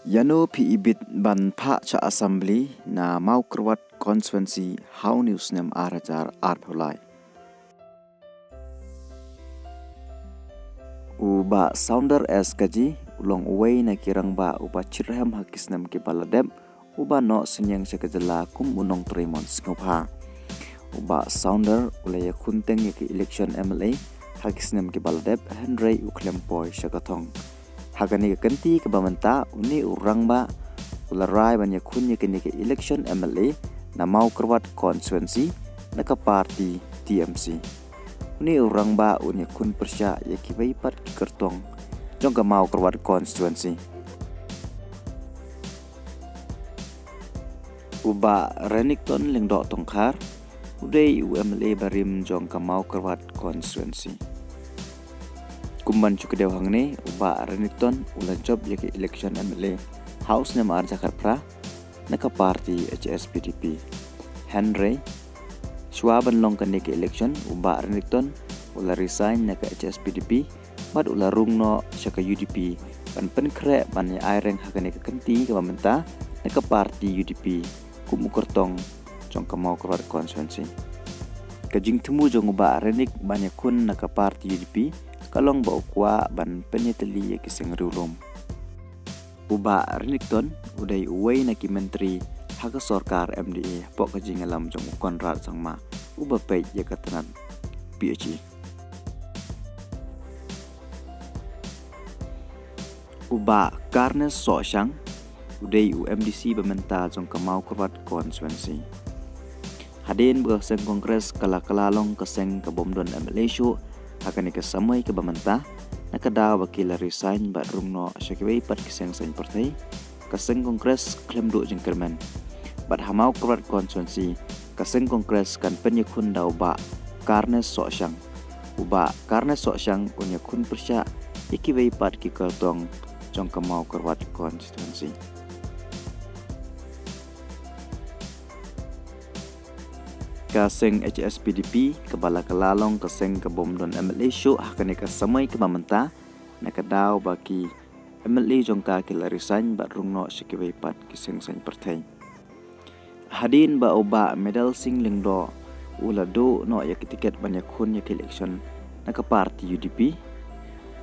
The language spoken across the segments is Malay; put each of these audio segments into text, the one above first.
Yano pi ibit ban pha cha assembly na mau krwat constituency how news nem arajar arpholai. Uba sounder as kaji ulong uway na kirang ba uba chirham hakis nem ki baladem uba no senyang sekajala kum unong tremon skopha. Uba sounder ulaya kunteng ki election MLA hakis nem ki baladem Henry Uklempoy Shakathong. Hagani kanti ke bamanta uni urang ba ularai banyak kunya kini ke election MLA na mau kerwat constituency na ka parti TMC. Uni urang ba uni kun persya ya kibai pat ki kertong jong ka mau kerwat constituency. Uba Renington lingdok tongkar udai UMLA barim jong ka mau kerwat constituency. Kumban cukup dewang ni uba Renington ulan job yaki election MLA House nem Jakarta naka parti HSPDP Henry Swaban long kan ke election uba Renington ula resign naka HSPDP bad ula rungno syaka UDP ban penkre ban ya aireng hakane ke kenti ke pamenta naka parti UDP kumukertong jong kamau keluar konstituensi kajing temu jong uba Renik banyak kun naka parti UDP kalong bau kwa ban penyeteli ya kiseng rulum. Uba Renington udai uway na ki menteri haka sorkar MDA pok kajing alam jong Konrad Sangma uba pej ya katanan PhD. Uba Karnes Sosyang udai UMDC bementa jong kamau kerwat konstituensi. Hadin beraseng kongres kala-kalalong keseng kebomdon MLA show akan ikasamay ke bamanta nakadaw wakil resign ba rungno syakibay pat kiseng sa partai kaseng kongres klem do jeng kermen bat hamau kerwat konstituensi kaseng kongres kan penyekun daw ba Karnes Sosyang uba Karnes Sosyang unyakun persya ikibay pat ki kertong jong kamau kerwat konstituensi. Kaseng HSPDP kebala kelalong kaseng kebomdon MLA show akan ikasamay ke bamanta nakadaw baki MLA jongka kila resign bat rungno syakibay pat kiseng sa partai. Hadin ba uba medal sing lingdo ula do no ya tiket banyak kun ya election naka parti UDP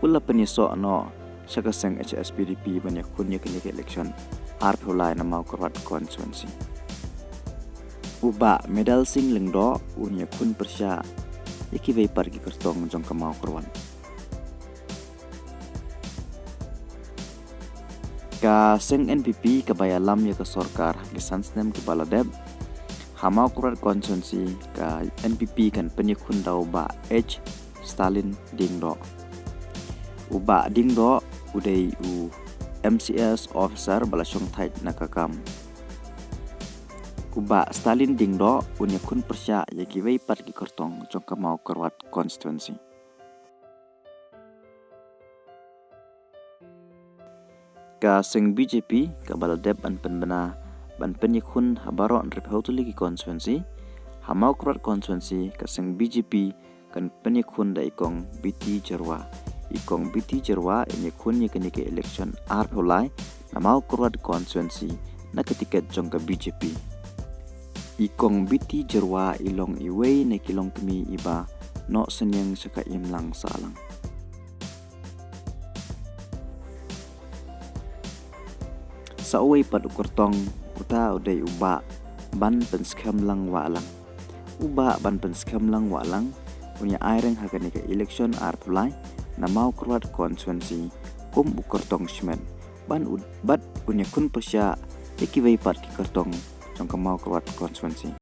ula peniso no syakaseng HSPDP banyak kun ya election arpholai na mau kerwat konstituensi. Uba medal sing lingdo unya kun persya ikibay pargi kertong jong kamau kerwan. Ka seng NPP kabayalam ya ke sorkar kisans nem ke baladeb hamau kerwat konstituensi ka NPP kan penyekun daw ba H Stalin Dingdo. Uba Dingdo udai u MCS officer balasyong tait nakakam. Uba Stalin Dingdo unya kun persya ya giway pat ki kertong jong kamau kerwat konstituensi. Ka seng BJP ka baladeb ban penbena ban penyekun habaro rephautuli ki konstituensi hamau kerwat konstituensi ka seng BJP kan penyekun da ikong BT Jerwa. Ikong BT Jerwa inyekun ya kini ke election arpholai na mau kerwat konstituensi na ketiket jong ka BJP. Ikong BT Jerwa ilong iway na kilong kami iba no senyang saka imlang salang. Sa uway pat ukurtong uta uday uba ban penskam lang walang. Uba ban penskam lang walang punya aireng hakani ke election arpholai na mau kerwat konstituensi kum ukurtong shmen ban bat punya kun persya ikibay pat ki kertong jong kamau kerwat konstituensi.